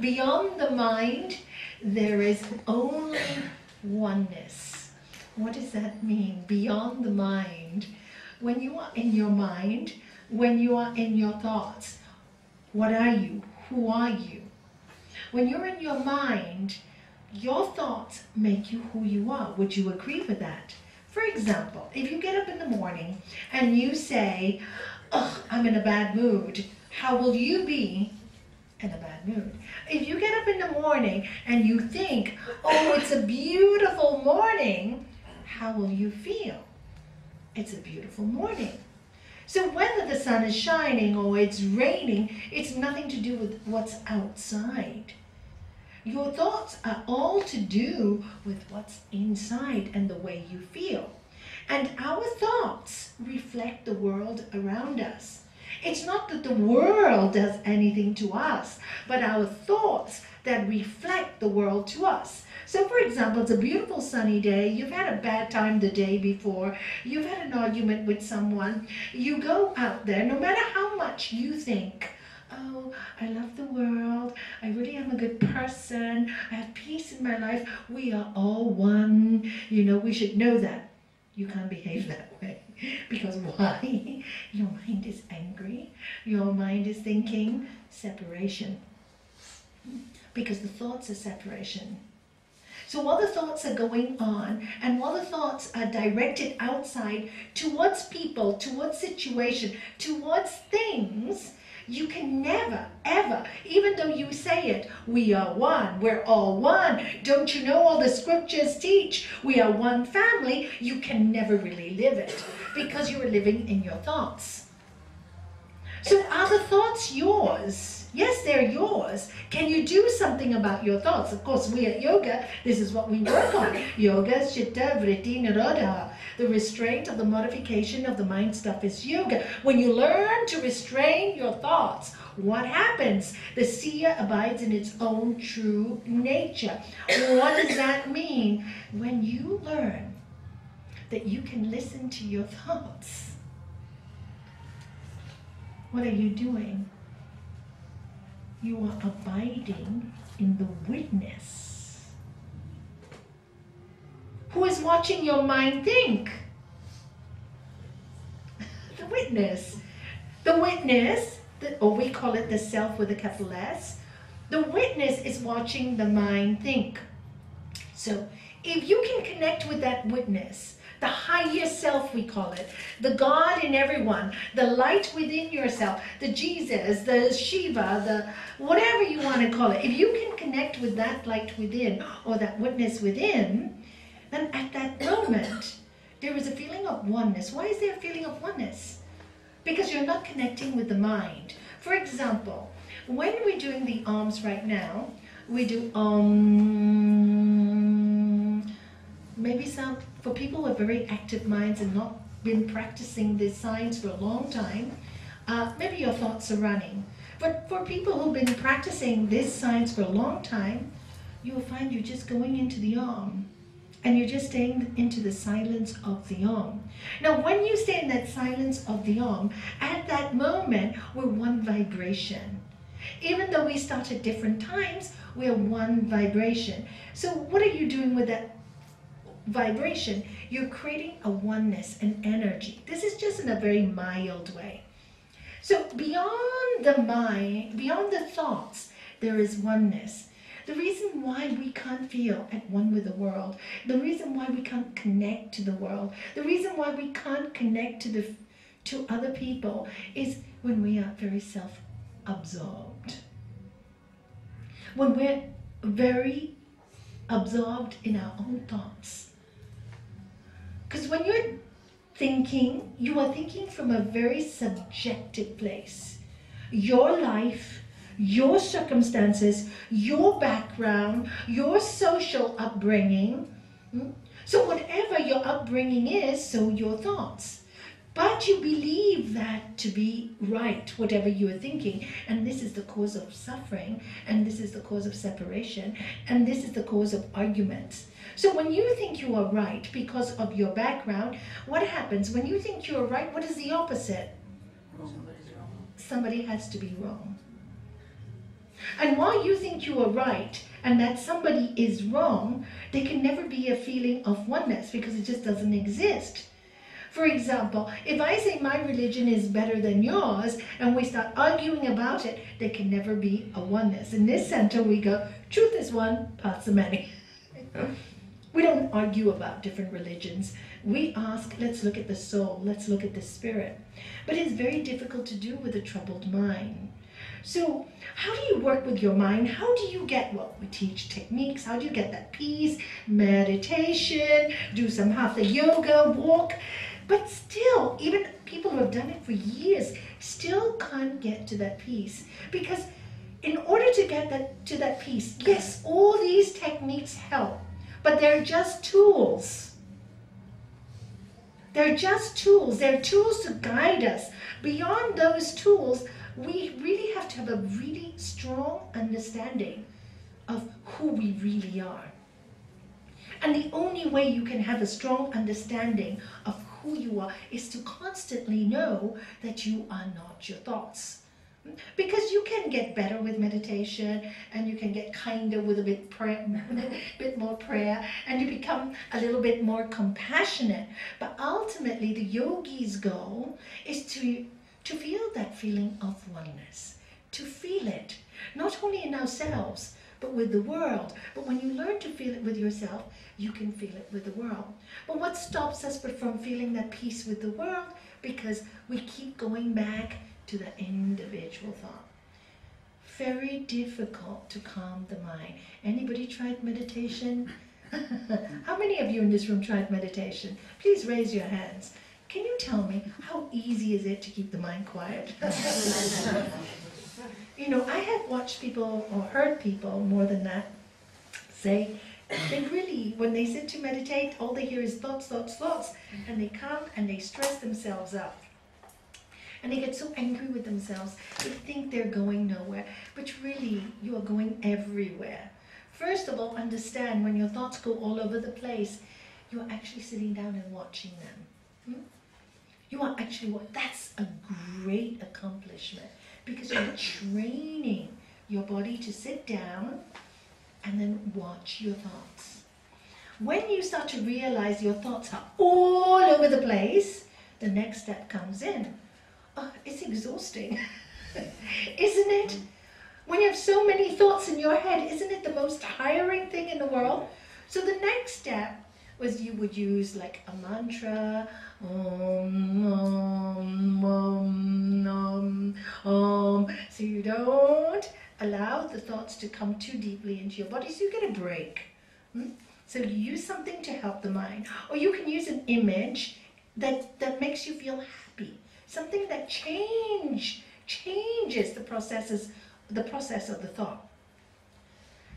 Beyond the mind, there is only oneness. What does that mean? Beyond the mind. When you are in your mind, when you are in your thoughts, what are you? Who are you? When you're in your mind, your thoughts make you who you are. Would you agree with that? For example, if you get up in the morning and you say, "Ugh, I'm in a bad mood," how will you be in a bad mood? If you get up in the morning and you think, "Oh, it's a beautiful morning," how will you feel? It's a beautiful morning. So whether the sun is shining or it's raining, it's nothing to do with what's outside. Your thoughts are all to do with what's inside and the way you feel. And our thoughts reflect the world around us. It's not that the world does anything to us, but our thoughts that reflect the world to us. So for example, it's a beautiful sunny day, you've had a bad time the day before, you've had an argument with someone, you go out there, no matter how much you think, "Oh, I love the world, I really am a good person, I have peace in my life, we are all one, you know, we should know that." You can't behave that way. Because why? Your mind is angry, your mind is thinking separation. Because the thoughts are separation. So while the thoughts are going on, and while the thoughts are directed outside towards people, towards situation, towards things, you can never, ever, even though you say it, "We are one, we're all one, don't you know all the scriptures teach, we are one family," you can never really live it because you are living in your thoughts. So are the thoughts yours? Yes, they're yours. Can you do something about your thoughts? Of course, we at yoga, this is what we work on. Yoga, Chitta, Vritti, Nirodha. The restraint of the modification of the mind stuff is yoga. When you learn to restrain your thoughts, what happens? The seer abides in its own true nature. What does that mean? When you learn that you can listen to your thoughts, what are you doing? You are abiding in the witness. Who is watching your mind think? The witness. The witness, or we call it the self with a capital S. The witness is watching the mind think. So if you can connect with that witness, the higher self we call it, the God in everyone, the light within yourself, the Jesus, the Shiva, the whatever you want to call it, if you can connect with that light within or that witness within, then at that moment there is a feeling of oneness. Why is there a feeling of oneness? Because you're not connecting with the mind. For example, when we're doing the arms right now, we do maybe some, for people with very active minds and not been practicing this science for a long time, maybe your thoughts are running. But for people who've been practicing this science for a long time, you will find you're just going into the arm and you're just staying into the silence of the arm. Now, when you stay in that silence of the arm, at that moment, we're one vibration. Even though we start at different times, we're one vibration. So what are you doing with that vibration? You're creating a oneness, an energy. This is just in a very mild way. So beyond the mind, beyond the thoughts, there is oneness. The reason why we can't feel at one with the world, the reason why we can't connect to the world, the reason why we can't connect to other people is when we are very self-absorbed. When we're very absorbed in our own thoughts. Because when you're thinking, you are thinking from a very subjective place. Your life, your circumstances, your background, your social upbringing. So whatever your upbringing is, so your thoughts. But you believe that to be right, whatever you are thinking, and this is the cause of suffering, and this is the cause of separation, and this is the cause of arguments. So when you think you are right because of your background, what happens? When you think you're right, what is the opposite? Somebody's wrong. Somebody has to be wrong. And while you think you are right and that somebody is wrong, there can never be a feeling of oneness because it just doesn't exist. For example, if I say my religion is better than yours and we start arguing about it, there can never be a oneness. In this center we go, truth is one, parts are many. We don't argue about different religions. We ask, let's look at the soul, let's look at the spirit. But it's very difficult to do with a troubled mind. So how do you work with your mind? How do you get, well, we teach techniques. How do you get that peace? Meditation, do some hatha yoga, walk. But still, even people who have done it for years still can't get to that peace. Because in order to get to that peace, yes, all these techniques help, but they're just tools. They're just tools. They're tools to guide us. Beyond those tools, we really have to have a really strong understanding of who we really are. And the only way you can have a strong understanding of who you are is to constantly know that you are not your thoughts. Because you can get better with meditation and you can get kinder with a bit more prayer and you become a little bit more compassionate. But ultimately the yogi's goal is to feel that feeling of oneness, to feel it, not only in ourselves, but with the world. But when you learn to feel it with yourself, you can feel it with the world. But what stops us from feeling that peace with the world? Because we keep going back to the individual thought. Very difficult to calm the mind. Anybody tried meditation? How many of you in this room tried meditation? Please raise your hands. Can you tell me how easy is it to keep the mind quiet? You know, I have watched people, or heard people more than that, say they really, when they sit to meditate, all they hear is thoughts, thoughts, thoughts, and they come and they stress themselves up. And they get so angry with themselves, they think they're going nowhere, but really, you are going everywhere. First of all, understand when your thoughts go all over the place, you are actually sitting down and watching them. You are actually, that's a great accomplishment because you're training your body to sit down and then watch your thoughts. When you start to realize your thoughts are all over the place, the next step comes in. Oh, it's exhausting, isn't it? When you have so many thoughts in your head, isn't it the most tiring thing in the world? So the next step was you would use like a mantra, Om, Om, Om, Om, Om. So you don't allow the thoughts to come too deeply into your body, so you get a break. So you use something to help the mind. Or you can use an image that makes you feel happy. Something that changes the process of the thought.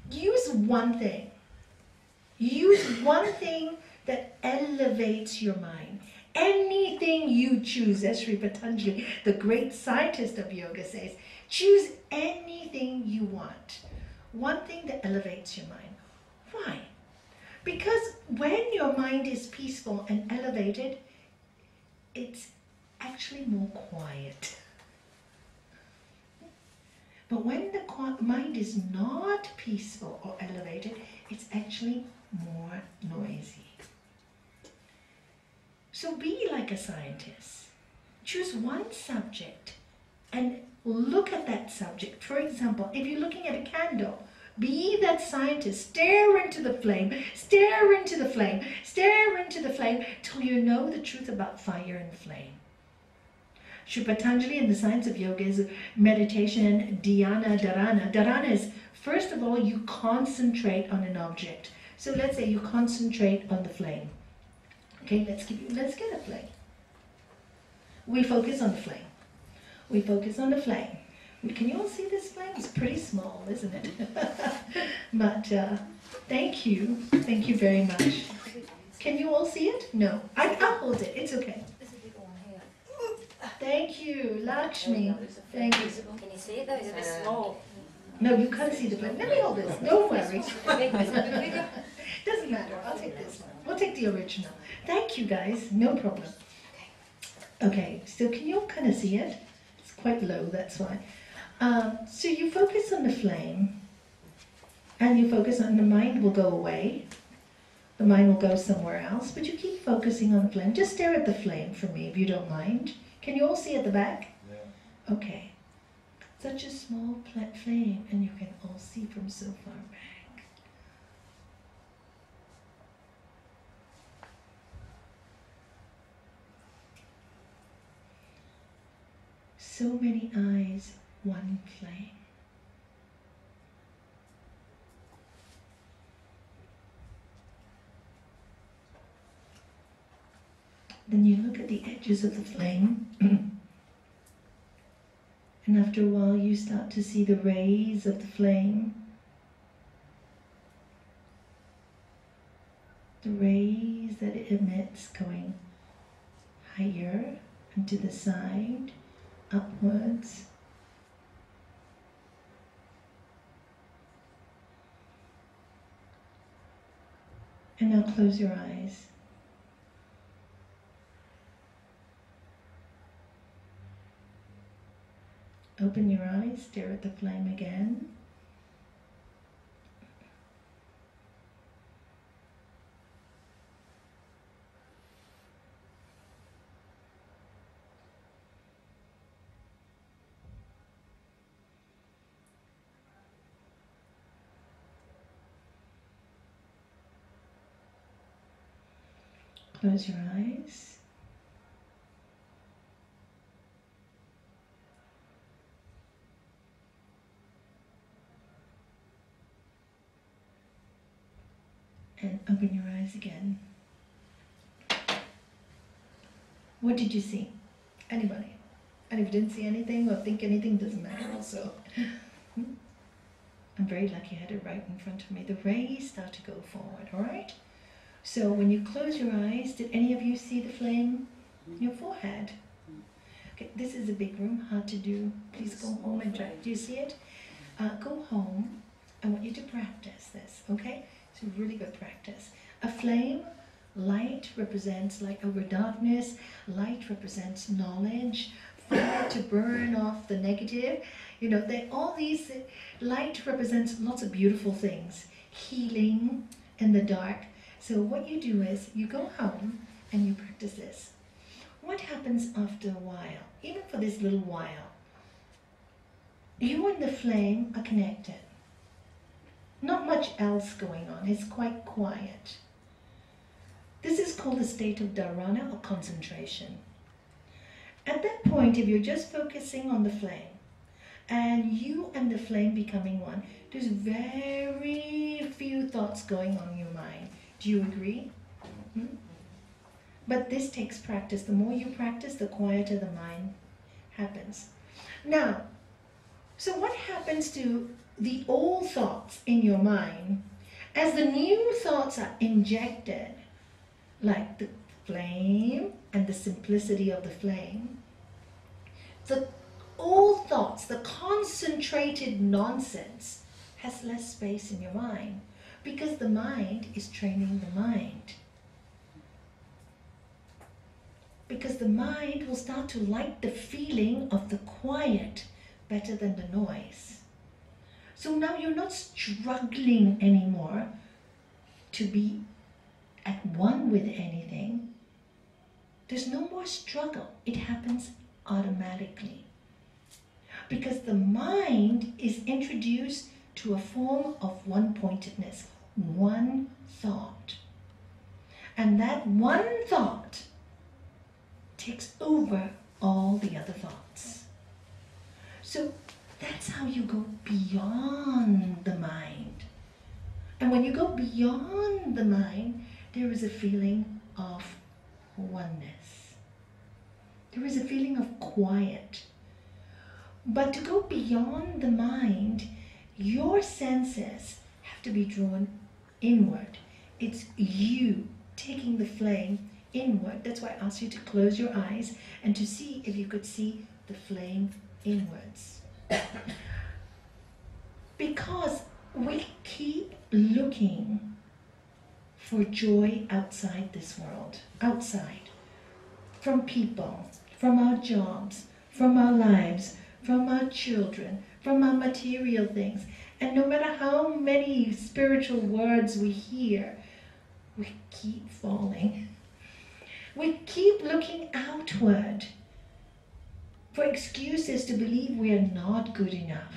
Use one thing. Use one thing that elevates your mind. Anything you choose, as Sri Patanjali, the great scientist of yoga, says, choose anything you want. One thing that elevates your mind. Why? Because when your mind is peaceful and elevated, it's actually more quiet. But when the mind is not peaceful or elevated, it's actually more noisy. So be like a scientist. Choose one subject and look at that subject. For example, if you're looking at a candle, be that scientist. Stare into the flame, stare into the flame, stare into the flame till you know the truth about fire and flame. Sri Patanjali in the science of yoga is meditation, dhyana, dharana. Dharana is, first of all, you concentrate on an object. So let's say you concentrate on the flame. Okay, let's get a flame. We focus on the flame. We focus on the flame. Can you all see this flame? It's pretty small, isn't it? But thank you. Thank you very much. Can you all see it? No. I'll hold it. It's okay. Thank you, Lakshmi. Thank you. Can you see it though? It's a bit small. No, you can't see the flame. Let me hold this. Don't worry. Doesn't matter. I'll take this one. We'll take the original. Thank you, guys. No problem. Okay, so can you all kind of see it? It's quite low, that's why. So you focus on the flame, and you focus on the mind will go away. The mind will go somewhere else, but you keep focusing on the flame. Just stare at the flame for me, if you don't mind. Can you all see at the back? Yeah. Okay. Such a small flame, and you can all see from so far back. So many eyes, one flame. Then you look at the edges of the flame, and after a while you start to see the rays of the flame. The rays that it emits going higher and to the side, upwards. And now close your eyes. Open your eyes, stare at the flame again. Close your eyes. And open your eyes again. What did you see? Anybody? And if you didn't see anything or think anything, doesn't matter also. I'm very lucky I had it right in front of me. The rays start to go forward, all right? So when you close your eyes, did any of you see the flame in your forehead? Okay, this is a big room, hard to do. Please go home and try. Do you see it? Go home. I want you to practice this, okay? It's a really good practice. A flame, light represents light over darkness. Light represents knowledge. Fire to burn off the negative. You know, all these, light represents lots of beautiful things. Healing in the dark. So what you do is, you go home and you practice this. What happens after a while, even for this little while? You and the flame are connected. Not much else going on, it's quite quiet. This is called a state of dharana or concentration. At that point, if you're just focusing on the flame, and you and the flame becoming one, there's very few thoughts going on in your mind. Do you agree? But this takes practice. The more you practice, the quieter the mind happens. Now, so what happens to the old thoughts in your mind as the new thoughts are injected, like the flame and the simplicity of the flame? The old thoughts, the concentrated nonsense, has less space in your mind. Because the mind is training the mind. Because the mind will start to like the feeling of the quiet better than the noise. So now you're not struggling anymore to be at one with anything. There's no more struggle. It happens automatically. Because the mind is introduced to a form of one-pointedness, one thought. And that one thought takes over all the other thoughts. So that's how you go beyond the mind. And when you go beyond the mind, there is a feeling of oneness. There is a feeling of quiet. But to go beyond the mind, your senses have to be drawn inward. It's you taking the flame inward. That's why I asked you to close your eyes and to see if you could see the flame inwards. Because we keep looking for joy outside this world, outside, from people, from our jobs, from our lives, from our children, from our material things. And no matter how many spiritual words we hear, we keep falling. We keep looking outward for excuses to believe we are not good enough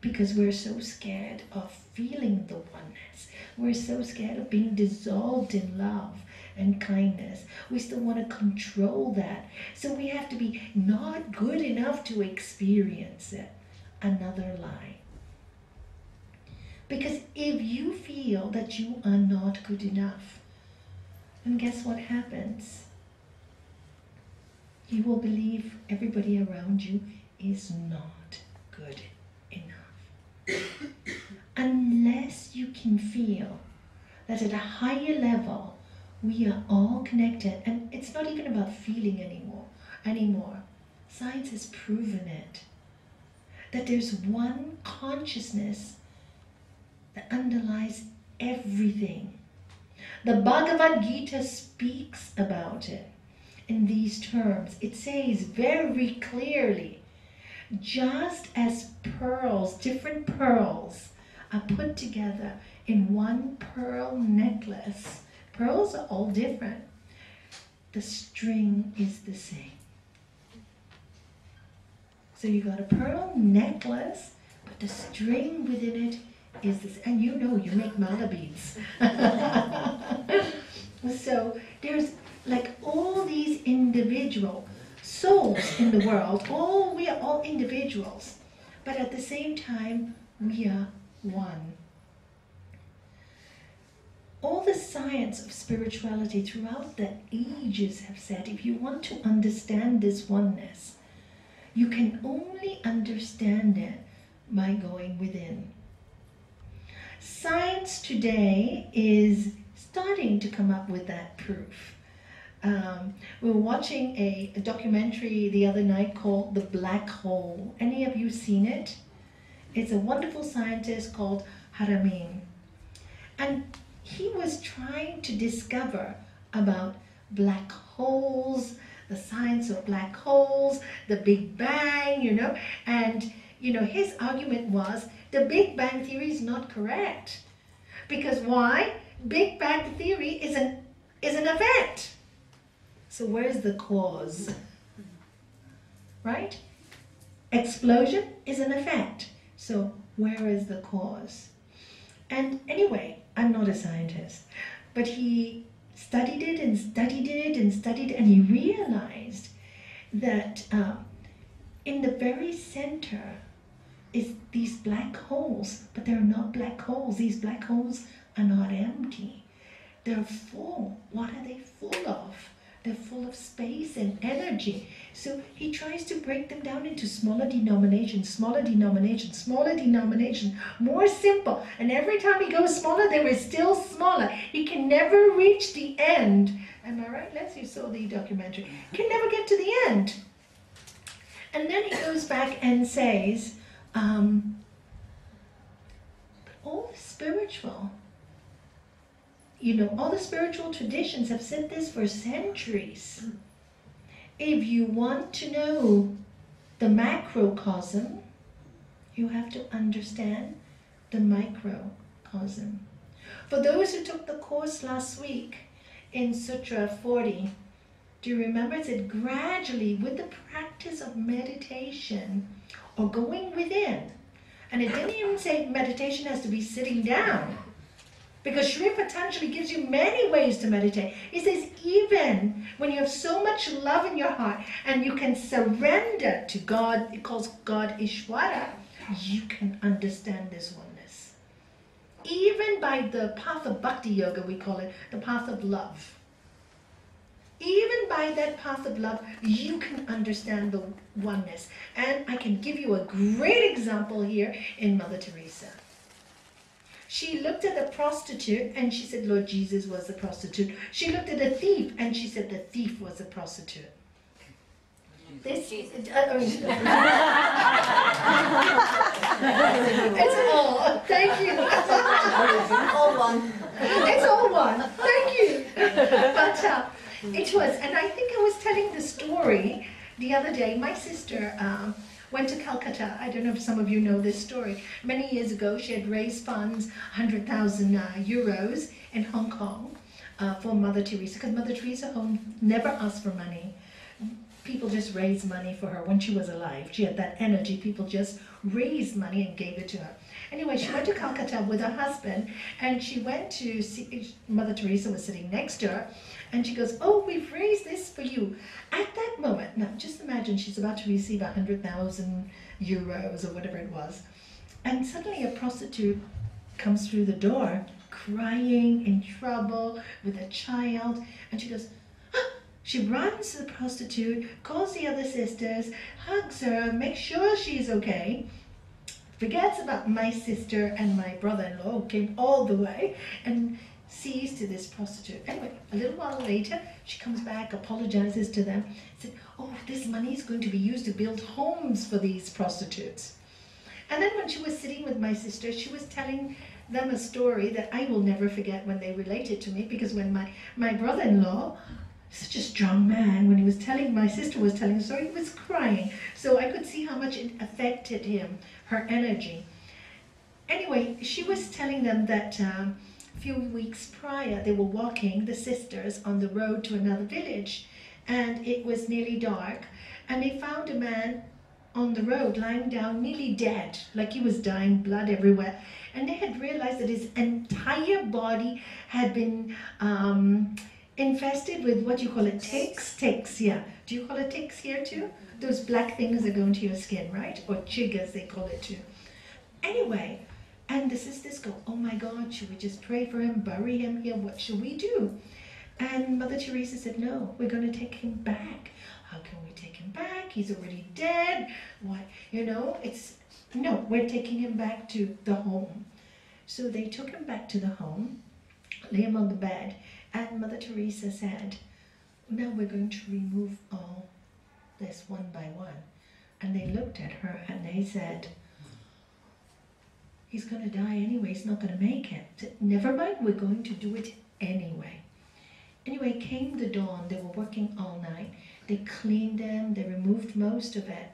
because we're so scared of feeling the oneness. We're so scared of being dissolved in love and kindness. We still want to control that. So we have to be not good enough to experience it. Another lie. Because if you feel that you are not good enough, then guess what happens? You will believe everybody around you is not good enough. Unless you can feel that at a higher level, we are all connected. And it's not even about feeling anymore. Science has proven it. That there's one consciousness that underlies everything. The Bhagavad Gita speaks about it in these terms. It says very clearly, just as pearls, different pearls, are put together in one pearl necklace. Pearls are all different. The string is the same. So you got a pearl necklace, but the string within it is this, and you make mala beads. So there's like all these individual souls in the world. We are all individuals, but at the same time, we are one. All the science of spirituality throughout the ages have said, if you want to understand this oneness, you can only understand it by going within. Science today is starting to come up with that proof. We were watching a documentary the other night called The Black Hole. Any of you seen it? It's a wonderful scientist called Haramin. And he was trying to discover about black holes, the science of black holes, the Big Bang, and his argument was the Big Bang theory is not correct. Because why? Big Bang theory is an event. So where's the cause? Right? Explosion is an effect. So where is the cause? And anyway, I'm not a scientist, but he studied it and studied it and studied it, and he realized that in the very center is these black holes, but they're not black holes. These black holes are not empty. They're full. What are they full of? They're full of space and energy. So he tries to break them down into smaller denominations, smaller denominations, smaller denominations, more simple. And every time he goes smaller, they were still smaller. He can never reach the end. Am I right, Les? You saw the documentary. He can never get to the end. And then he goes back and says, all the spiritual, all the spiritual traditions have said this for centuries. If you want to know the macrocosm, you have to understand the microcosm. For those who took the course last week in Sutra 40, do you remember it said gradually with the practice of meditation or going within, and it didn't even say meditation has to be sitting down, because Sri Patanjali gives you many ways to meditate. He says even when you have so much love in your heart and you can surrender to God, it calls God Ishvara, you can understand this oneness. Even by the path of Bhakti Yoga, we call it the path of love. Even by that path of love, you can understand the oneness. And I can give you a great example here in Mother Teresa. She looked at a prostitute and she said, Lord Jesus was the prostitute. She looked at a thief and she said the thief was a prostitute. This it's all. Thank you. All one. It's all one. Thank you. But it was, and I think I was telling the story the other day. My sister went to Calcutta. I don't know if some of you know this story. Many years ago, she had raised funds, 100,000 euros in Hong Kong for Mother Teresa, because Mother Teresa home never asked for money. People just raised money for her when she was alive. She had that energy. People just raised money and gave it to her. Anyway, she went to Calcutta with her husband, and she went to see, Mother Teresa was sitting next to her, and she goes, "Oh, we've raised this for you." At that moment, now just imagine she's about to receive 100,000 euros or whatever it was, and suddenly a prostitute comes through the door, crying, in trouble, with a child, and she goes, "Ah!" She runs to the prostitute, calls the other sisters, hugs her, makes sure she's okay, forgets about my sister and my brother-in-law who came all the way, and sees to this prostitute. Anyway, a little while later, she comes back, apologizes to them, said, "Oh, this money is going to be used to build homes for these prostitutes." And then when she was sitting with my sister, she was telling them a story that I will never forget when they related to me, because when my brother-in-law, such a strong man, when he was telling, my sister was telling the story, he was crying. So I could see how much it affected him, her energy. Anyway, she was telling them that a few weeks prior, they were walking, the sisters, on the road to another village, and it was nearly dark, and they found a man on the road lying down, nearly dead, like he was dying, blood everywhere, and they had realized that his entire body had been infested with, what do you call it, ticks? Ticks, yeah. Do you call it ticks here too? Those black things that go into your skin, right? Or chiggers, they call it too. Anyway, and the sisters go, "Oh my God, should we just pray for him, bury him here? What should we do?" And Mother Teresa said, "No, we're going to take him back." "How can we take him back? He's already dead. Why? You know, no, we're taking him back to the home." So they took him back to the home, lay him on the bed, and Mother Teresa said, "Now we're going to remove all this one by one." And they looked at her and they said, "He's going to die anyway, he's not going to make it." I said, "Never mind, we're going to do it anyway." Anyway, came the dawn, they were working all night. They cleaned him, they removed most of it,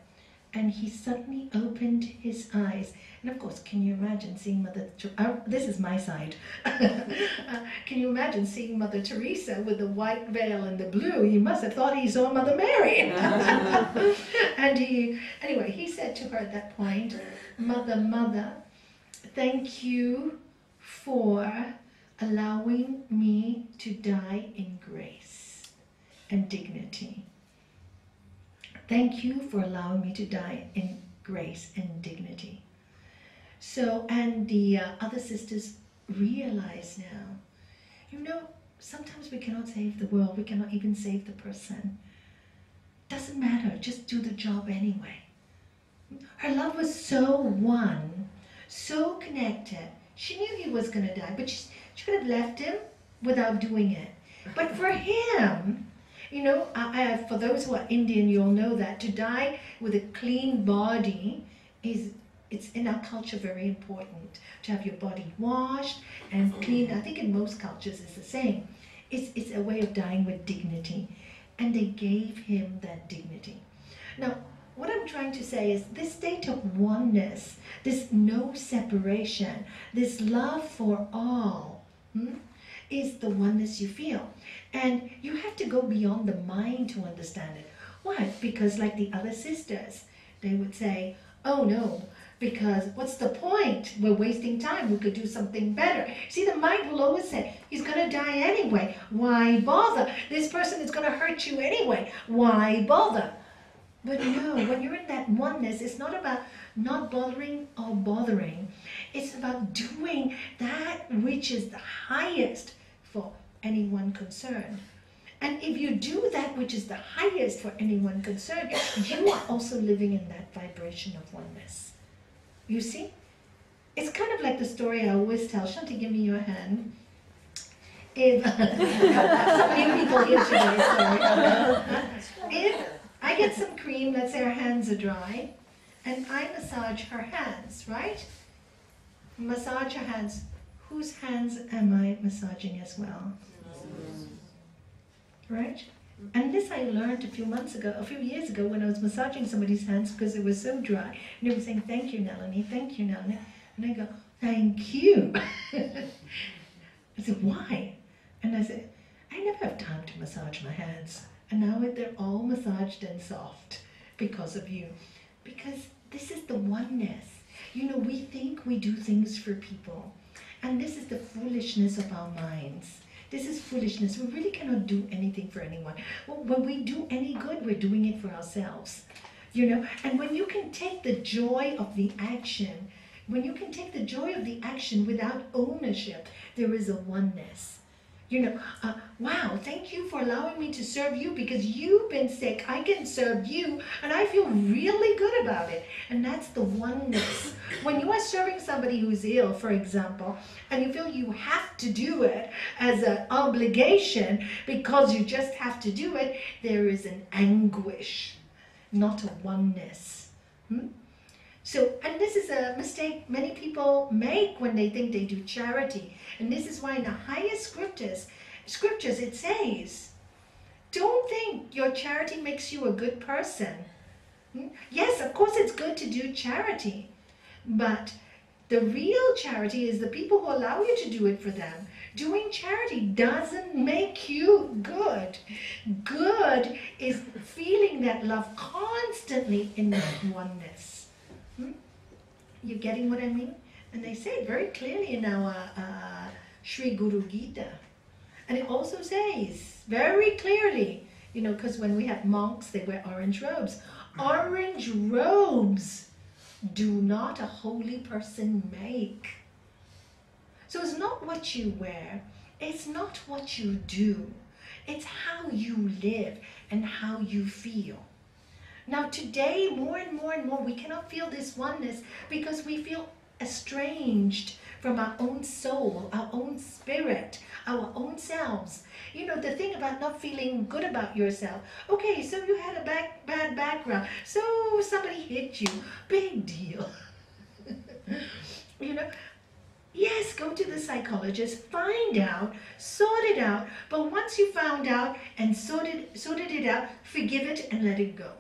and he suddenly opened his eyes. And of course, can you imagine seeing this is my side. Can you imagine seeing Mother Teresa with the white veil and the blue? You must have thought he saw Mother Mary. And he said to her at that point, Mother, thank you for allowing me to die in grace and dignity. Thank you for allowing me to die in grace and dignity." So, and the other sisters realize now, sometimes we cannot save the world, we cannot even save the person. Doesn't matter, just do the job anyway. Her love was so one, so connected. She knew he was going to die, but she could have left him without doing it. But for him, for those who are Indian, you'll know that to die with a clean body it's in our culture very important. To have your body washed and clean. I think in most cultures it's the same. It's a way of dying with dignity. And they gave him that dignity. Now, what I'm trying to say is this state of oneness, this no separation, this love for all, is the oneness you feel. And you have to go beyond the mind to understand it. Why? Because like the other sisters, they would say, "Oh no, because what's the point? We're wasting time. We could do something better." See, the mind will always say, "He's going to die anyway. Why bother? This person is going to hurt you anyway. Why bother?" But no, when you're in that oneness, it's not about not bothering or bothering. It's about doing that which is the highest for anyone concerned. And if you do that which is the highest for anyone concerned, you are also living in that vibration of oneness. You see? It's kind of like the story I always tell. Shanti, give me your hand. If some new people here today, sorry. If I get some cream, let's say her hands are dry, and I massage her hands, right? Massage her hands. Whose hands am I massaging as well? Right? And this I learned a few years ago when I was massaging somebody's hands because it was so dry. And they were saying, thank you, Nalanie, thank you, Nalanie. And I go, thank you. I said, why? And I said, I never have time to massage my hands. And now they're all massaged and soft because of you. Because this is the oneness. You know, we think we do things for people. And this is the foolishness of our minds. This is foolishness. We really cannot do anything for anyone. When we do any good, we're doing it for ourselves. You know, and when you can take the joy of the action, without ownership, there is a oneness. You know, wow, thank you for allowing me to serve you because you've been sick. I can serve you and I feel really good about it. And that's the oneness. When you are serving somebody who's ill, for example, and you feel you have to do it as an obligation because you just have to do it, there is an anguish, not a oneness. So, and this is a mistake many people make when they think they do charity. And this is why in the highest scriptures it says, don't think your charity makes you a good person. Yes, of course it's good to do charity. But the real charity is the people who allow you to do it for them. Doing charity doesn't make you good. Good is feeling that love constantly in that oneness. You getting what I mean? And they say it very clearly in our Sri Guru Gita. And it also says very clearly, you know, because when we have monks, they wear orange robes. Orange robes do not a holy person make. So it's not what you wear. It's not what you do. It's how you live and how you feel. Now today, more and more, we cannot feel this oneness because we feel estranged from our own soul, our own spirit, our own selves. You know, the thing about not feeling good about yourself. Okay, so you had a bad background. So somebody hit you. Big deal. You know, yes, go to the psychologist, find out, sort it out. But once you found out and sorted it out, forgive it and let it go.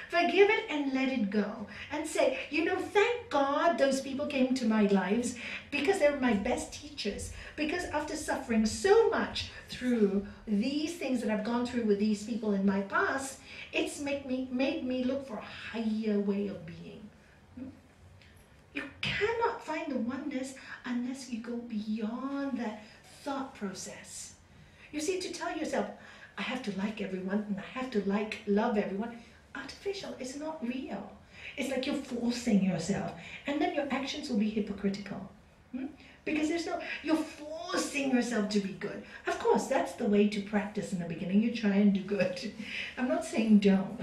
Forgive it and let it go. And say, you know, thank God those people came to my lives because they were my best teachers. Because after suffering so much through these things that I've gone through with these people in my past, it's made me look for a higher way of being. You cannot find the oneness unless you go beyond that thought process. You see, to tell yourself, I have to like everyone and I have to love everyone, artificial, it's not real. It's like you're forcing yourself, and then your actions will be hypocritical. Because you're forcing yourself to be good. Of course, that's the way to practice in the beginning. You try and do good. I'm not saying don't,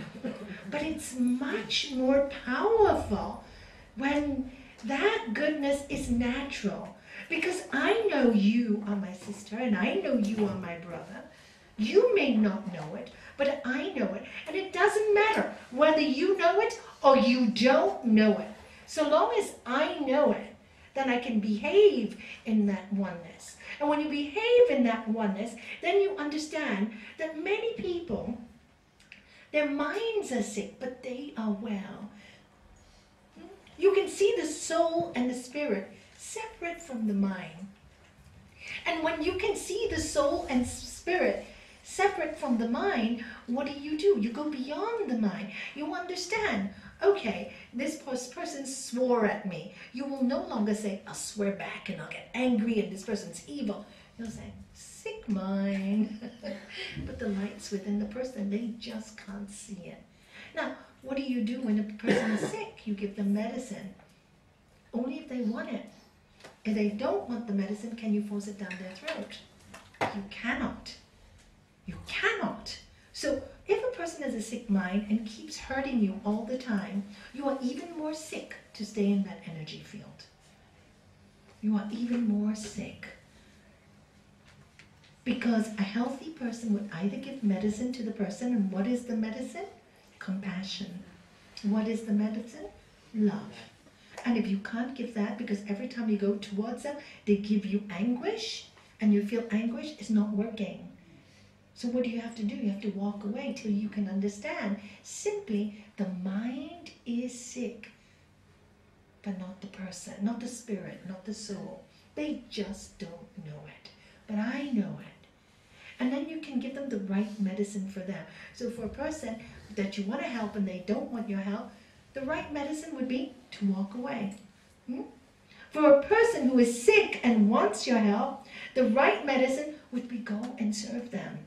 but it's much more powerful when that goodness is natural. Because I know you are my sister, and I know you are my brother. You may not know it, but I know it. And it doesn't matter whether you know it or you don't know it. So long as I know it, then I can behave in that oneness. And when you behave in that oneness, then you understand that many people, their minds are sick, but they are well. You can see the soul and the spirit separate from the mind. And when you can see the soul and spirit separate from the mind, what do? You go beyond the mind. You understand, okay, this person swore at me. You will no longer say, I'll swear back and I'll get angry and this person's evil. You'll say, sick mind. But the light's within the person. They just can't see it. Now, what do you do when a person is sick? You give them medicine. Only if they want it. If they don't want the medicine, can you force it down their throat? You cannot. You cannot. So if a person has a sick mind and keeps hurting you all the time, you are even more sick to stay in that energy field. You are even more sick. Because a healthy person would either give medicine to the person, and what is the medicine? Compassion. What is the medicine? Love. And if you can't give that, because every time you go towards them, they give you anguish, and you feel anguish, it's not working. So what do you have to do? You have to walk away till you can understand. Simply, the mind is sick, but not the person, not the spirit, not the soul. They just don't know it. But I know it. And then you can give them the right medicine for them. So for a person that you want to help and they don't want your help, the right medicine would be to walk away. For a person who is sick and wants your help, the right medicine would be go and serve them.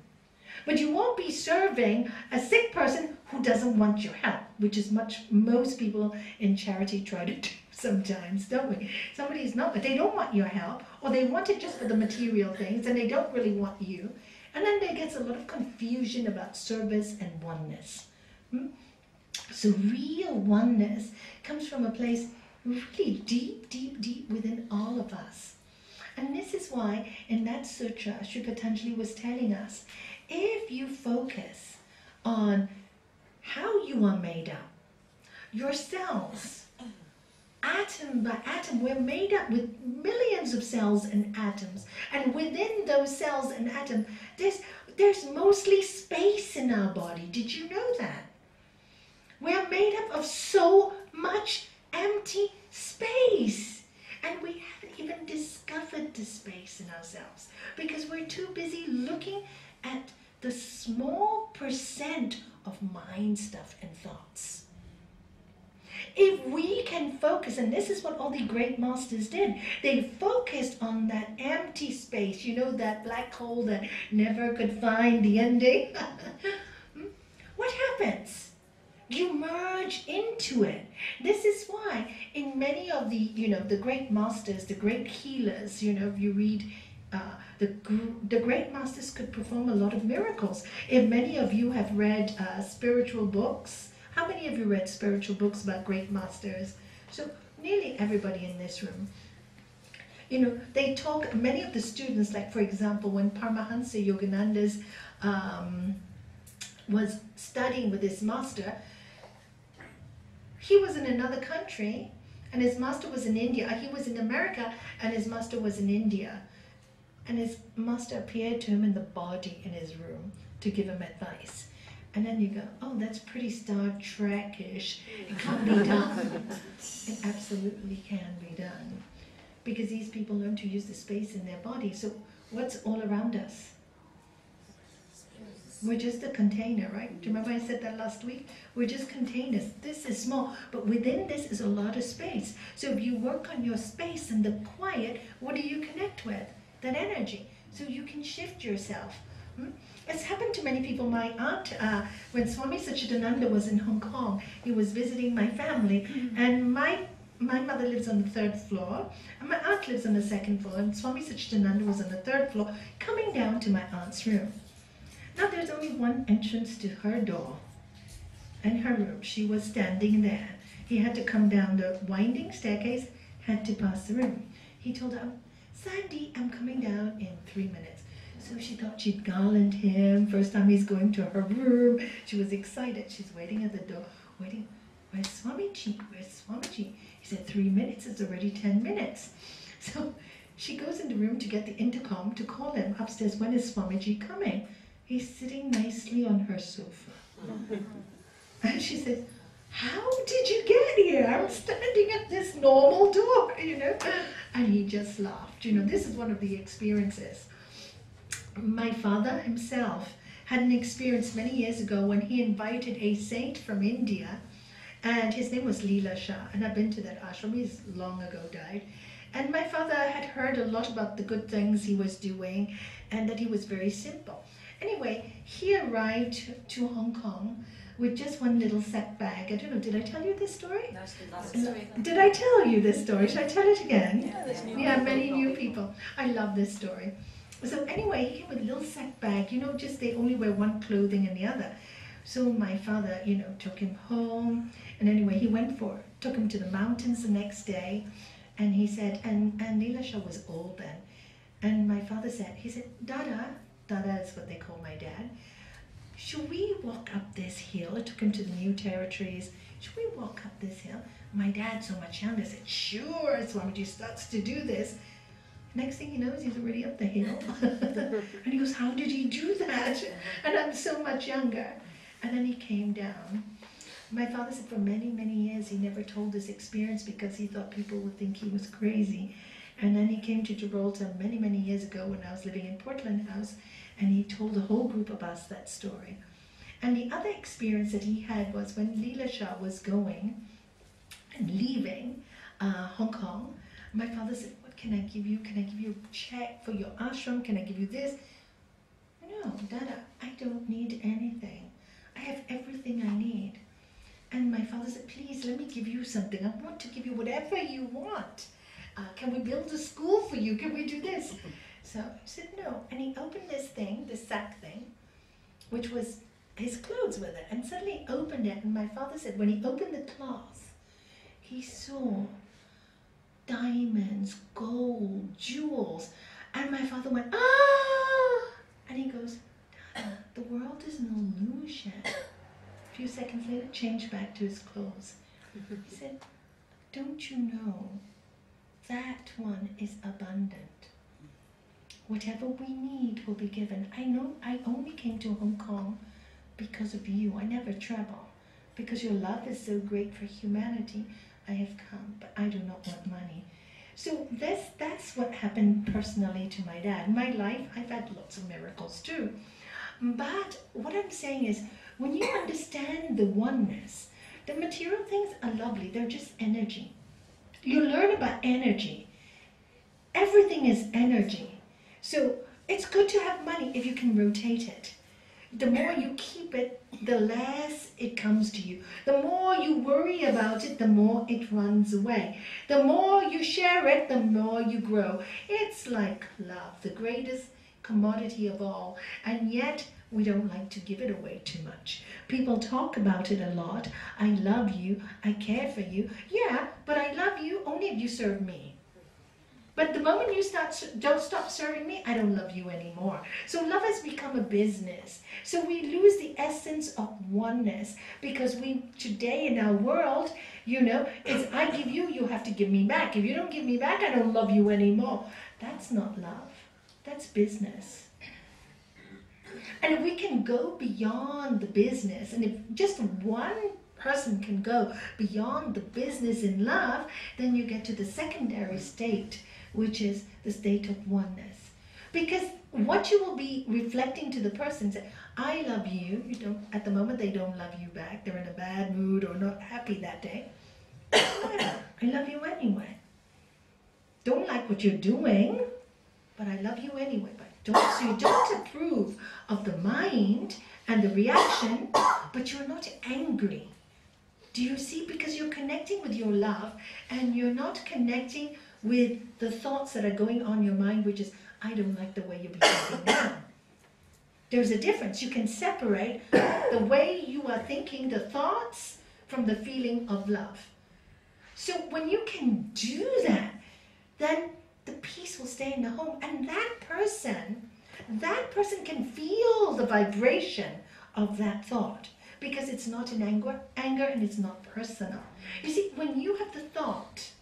But you won't be serving a sick person who doesn't want your help, which is most people in charity try to do sometimes, don't we? Somebody's not, but they don't want your help, or they want it just for the material things, and they don't really want you. And then there gets a lot of confusion about service and oneness. So real oneness comes from a place really deep, deep, deep within all of us. And this is why in that sutra, Sri Patanjali was telling us, if you focus on how you are made up, your cells, atom by atom, we're made up with millions of cells and atoms. And within those cells and atoms, there's mostly space in our body. Did you know that? We're made up of so much empty space. And we haven't even discovered the space in ourselves because we're too busy looking at the small percent of mind stuff and thoughts. If we can focus, and this is what all the great masters did, they focused on that empty space, you know, that black hole that never could find the ending. What happens? You merge into it. This is why in many of the, the great masters, the great healers, if you read the great masters could perform a lot of miracles. If many of you have read spiritual books, how many of you read spiritual books about great masters? So nearly everybody in this room. They talk, many of the students, like for example, when Paramahansa Yogananda's was studying with his master, he was in another country and his master was in India. He was in America and his master was in India. And his master appeared to him in the body in his room to give him advice. And then you go, oh, that's pretty Star Trek-ish. It can be done. It absolutely can be done. Because these people learn to use the space in their body. So what's all around us? We're just a container, right? Do you remember I said that last week? We're just containers. This is small, but within this is a lot of space. So if you work on your space and the quiet, what do you connect with? That energy. So you can shift yourself. It's happened to many people. My aunt, when Swami Satchidananda was in Hong Kong, he was visiting my family, and my mother lives on the 3rd floor, and my aunt lives on the 2nd floor, and Swami Satchidananda was on the 3rd floor, coming down to my aunt's room. Now there's only one entrance to her door, and her room. She was standing there. He had to come down the winding staircase, had to pass the room. He told her, Sandy, I'm coming down in 3 minutes. So she thought she'd garland him. First time he's going to her room. She was excited. She's waiting at the door, waiting. Where's Swamiji? Where's Swamiji? He said, 3 minutes. It's already 10 minutes. So she goes in the room to get the intercom to call him upstairs. When is Swamiji coming? He's sitting nicely on her sofa. And she says, how did you get here? I'm standing at this normal door, And he just laughed. This is one of the experiences. My father himself had an experience many years ago when he invited a saint from India, and his name was Leela Shah, and I've been to that ashram. He's long ago died. And my father had heard a lot about the good things he was doing and that he was very simple. Anyway, he arrived to Hong Kong with just one little sack bag. I don't know, did I tell you this story? Did I tell you this story? Should I tell it again? Yeah, many new people. I love this story. So anyway, he came with a little sack bag, just they only wear one clothing and the other. So my father, took him home. And anyway, he took him to the mountains the next day. And he said, and Leela Shah was old then. And my father said, Dada is what they call my dad. Should we walk up this hill? I took him to the new territories. Should we walk up this hill? My dad, so much younger, said, sure, Swamiji starts to do this. Next thing he knows, he's already up the hill. And he goes, how did he do that? And I'm so much younger. And then he came down. My father said for many, many years he never told this experience because he thought people would think he was crazy. And then he came to Gibraltar many, many years ago when I was living in Portland House, and he told the whole group of us that story. And the other experience that he had was when Leela Shah was going and leaving Hong Kong, my father said, what can I give you? Can I give you a check for your ashram? Can I give you this? No, Dada, I don't need anything. I have everything I need. And my father said, please, let me give you something. I want to give you whatever you want. Can we build a school for you? Can we do this? So I said, no. And he opened this thing, this sack thing, which was his clothes with it. And suddenly he opened it. And my father said, when he opened the cloth, he saw diamonds, gold, jewels. And my father went, ah! And he goes, Dada, the world is an illusion. A few seconds later, changed back to his clothes. He said, don't you know that one is abundant? Whatever we need will be given. I know I only came to Hong Kong because of you. I never travel. Because your love is so great for humanity, I have come, but I do not want money. So that's what happened personally to my dad. In my life, I've had lots of miracles too. But what I'm saying is, when you understand the oneness, the material things are lovely. They're just energy. You learn about energy. Everything is energy. So it's good to have money if you can rotate it. The more you keep it, the less it comes to you. The more you worry about it, the more it runs away. The more you share it, the more you grow. It's like love, the greatest commodity of all. And yet, we don't like to give it away too much. People talk about it a lot. I love you. I care for you. Yeah, but I love you only if you serve me. But the moment you don't stop serving me, I don't love you anymore. So love has become a business. So we lose the essence of oneness because today in our world, it's I give you, you have to give me back. If you don't give me back, I don't love you anymore. That's not love. That's business. And if we can go beyond the business, and if just one person can go beyond the business in love, then you get to the secondary state, which is the state of oneness. Because what you will be reflecting to the person, say, I love you, at the moment they don't love you back, they're in a bad mood or not happy that day. I love you anyway. Don't like what you're doing, but I love you anyway. So you don't approve of the mind and the reaction, but you're not angry. Do you see? Because you're connecting with your love and you're not connecting with the thoughts that are going on in your mind, which is, I don't like the way you're behaving now. There's a difference. You can separate the way you are thinking, the thoughts, from the feeling of love. So when you can do that, then the peace will stay in the home. And that person can feel the vibration of that thought because it's not in anger and it's not personal. You see, when you have the thought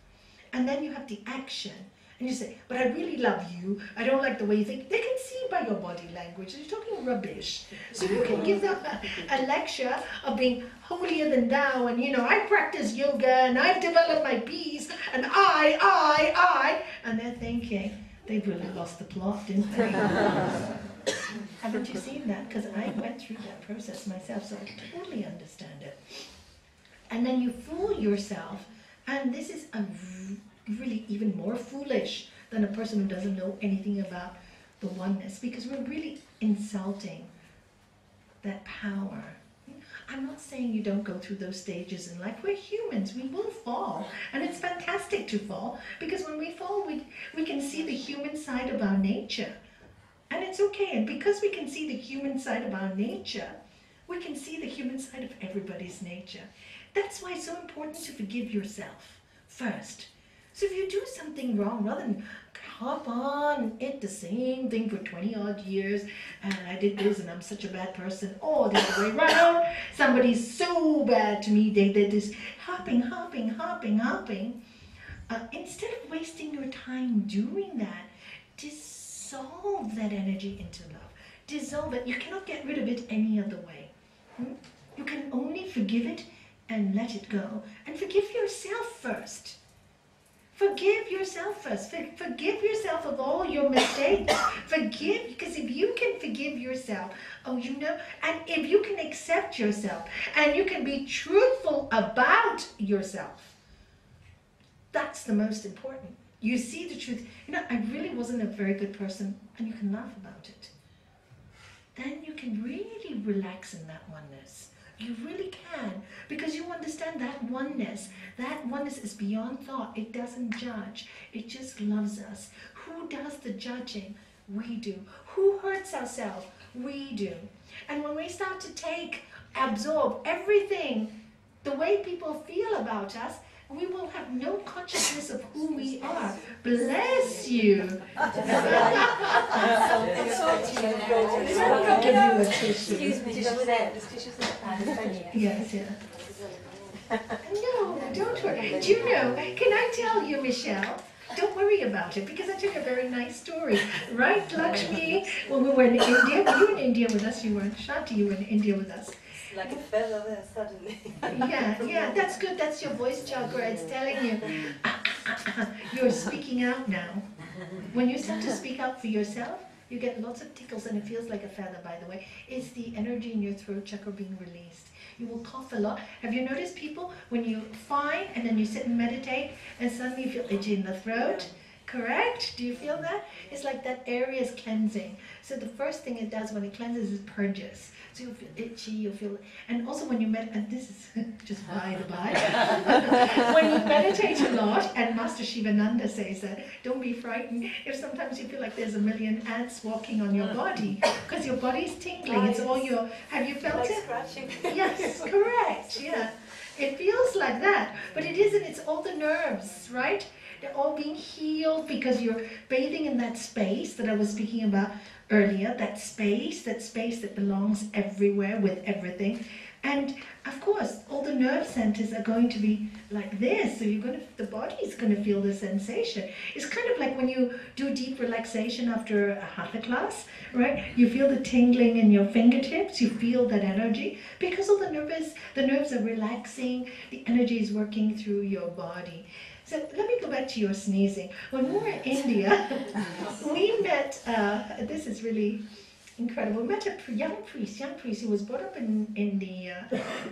and then you have the action and you say, but I really love you, I don't like the way you think, they can see by your body language, you're talking rubbish. So you can give them a lecture of being holier than thou and, I practice yoga and I've developed my peace and I, and they're thinking, they really lost the plot, didn't they? Haven't you seen that? Because I went through that process myself, so I totally understand it. And then you fool yourself, and this is really even more foolish than a person who doesn't know anything about the oneness, because we're really insulting that power. I'm not saying you don't go through those stages in life. We're humans. We will fall. And it's fantastic to fall, because when we fall, we can see the human side of our nature. And it's okay. And because we can see the human side of our nature, we can see the human side of everybody's nature. That's why it's so important to forgive yourself first. So if you do something wrong, rather than hop on and eat the same thing for 20 odd years, and I did this and I'm such a bad person, or the other way around, somebody's so bad to me, they did this hopping. Instead of wasting your time doing that, dissolve that energy into love. Dissolve it. You cannot get rid of it any other way. You can only forgive it and let it go. And forgive yourself first. Forgive yourself first. Forgive yourself of all your mistakes. Forgive, because if you can forgive yourself, and if you can accept yourself, and you can be truthful about yourself, that's the most important. You see the truth. I really wasn't a very good person, and you can laugh about it. Then you can really relax in that oneness. You really can, because you understand that oneness. That oneness is beyond thought. It doesn't judge. It just loves us. Who does the judging? We do. Who hurts ourselves? We do. And when we start to absorb everything, the way people feel about us, we will have no consciousness of who we are. Bless you. Excuse me. Yes, yeah. No, don't worry. Do you know, can I tell you, Michelle? Don't worry about it, because I took a very nice story. Right, Lakshmi? When we were in India, were you in India with us? You weren't. Shanti, you were in India with us. Like a feather there suddenly. Yeah, that's good. That's your voice chakra. It's telling you, you're speaking out now. When you start to speak out for yourself, you get lots of tickles, and it feels like a feather, by the way. It's the energy in your throat chakra being released. You will cough a lot. Have you noticed people, when you fine and then you sit and meditate, and suddenly you feel itchy in the throat? Correct? Do you feel that? It's like that area is cleansing. So the first thing it does when it cleanses is purges. So you'll feel itchy, you'll feel, and also when you meditate, and this is just by the by, when you meditate a lot, and Master Shivananda says that, don't be frightened if sometimes you feel like there's a million ants walking on your body, because your body's tingling, it's all your, have you felt it? Scratching. Yes, correct, yeah. It feels like that, but it isn't, it's all the nerves, right? They're all being healed because you're bathing in that space that I was speaking about earlier, that space that belongs everywhere with everything. And of course, all the nerve centers are going to be like this, so the body's going to feel the sensation. It's kind of like when you do deep relaxation after a hatha class, right? You feel the tingling in your fingertips, you feel that energy, because all the nerves are relaxing, the energy is working through your body. So let me go back to your sneezing. When we were in India, we met, this is really incredible, we met a young priest who was brought up in the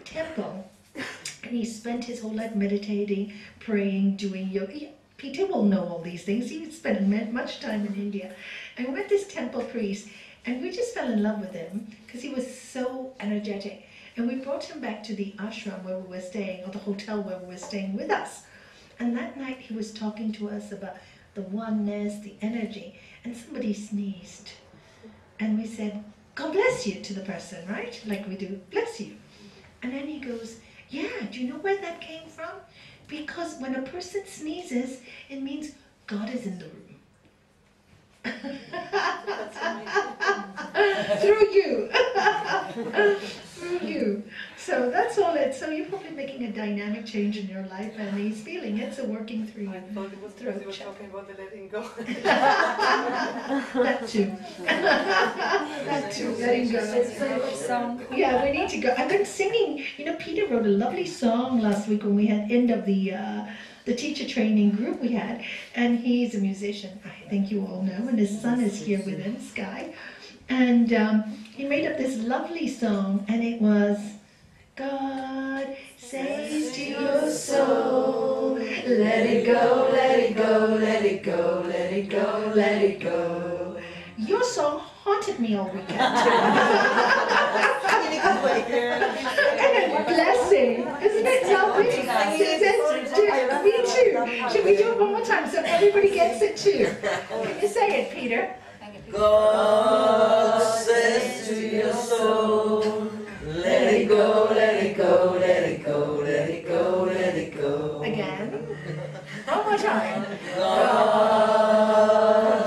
temple, and he spent his whole life meditating, praying, doing yoga. Peter will know all these things. He spent much time in India. And we met this temple priest, and we just fell in love with him because he was so energetic. And we brought him back to the ashram where we were staying, or the hotel where we were staying with us. And that night he was talking to us about the oneness, the energy, and somebody sneezed. And we said, God bless you, to the person, right? Like we do, bless you. And then he goes, yeah, do you know where that came from? Because when a person sneezes, it means God is in the room. Through you. Through you. So that's all it. So you're probably making a dynamic change in your life, and he's feeling it, so working through you. I thought it was because they were talking about the letting go. That too. That too, letting go. Yeah, we need to go. I've been singing, Peter wrote a lovely song last week when we had end of the teacher training group we had, and he's a musician, I think you all know, and his son is here with him, Sky, and he made up this lovely song, and it was, God says to your soul, let it go, let it go, let it go, let it go, let it go. Your song haunted me all weekend. And a blessing, isn't it lovely? Me too. Should we do it one more time so everybody gets it too? Can you say it, Peter? God says to your soul, let it go, let it go, let it go, let it go, let it go. Again. One more time. God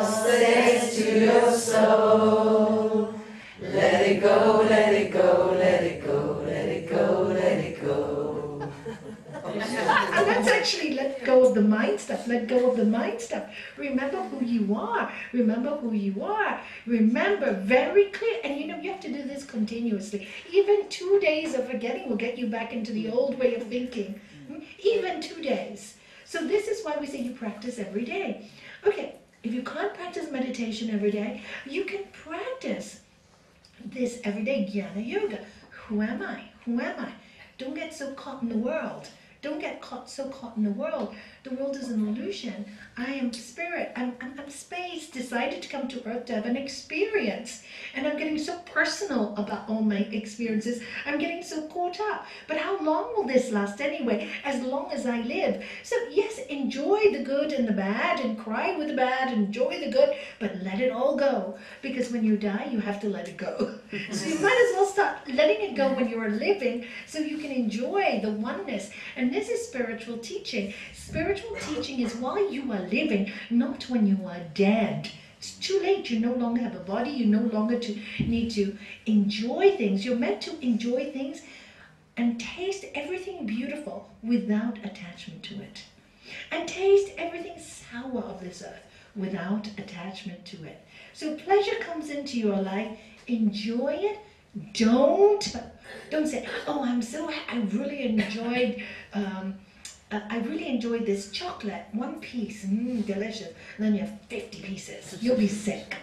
says to your soul, let it go, let it go, let it go, let it go, let it go. And that's actually let go of the mind stuff. Let go of the mind stuff. Remember who you are. Remember who you are. Remember very clear. And you know, you have to do this continuously. Even 2 days of forgetting will get you back into the old way of thinking. Even 2 days. So this is why we say you practice every day. Okay, if you can't practice meditation every day, you can practice this every day. Jnana yoga. Who am I? Who am I? Don't get so caught in the world. Don't get so caught in the world. The world is an illusion. I am spirit. I'm space. Decided to come to earth to have an experience. And I'm getting so personal about all my experiences. I'm getting so caught up. But how long will this last anyway? As long as I live. So yes, enjoy the good and the bad and cry with the bad. Enjoy the good, but let it all go. Because when you die, you have to let it go. So you might as well start letting it go when you are living so you can enjoy the oneness. And this is spiritual teaching. Spiritual teaching is while you are living, not when you are dead. It's too late. You no longer have a body. You no longer need to enjoy things. You're meant to enjoy things and taste everything beautiful without attachment to it. And taste everything sour of this earth without attachment to it. So pleasure comes into your life. Enjoy it. Don't say, oh, I really enjoyed this chocolate, 1 piece, delicious. And then you have 50 pieces, you'll be sick.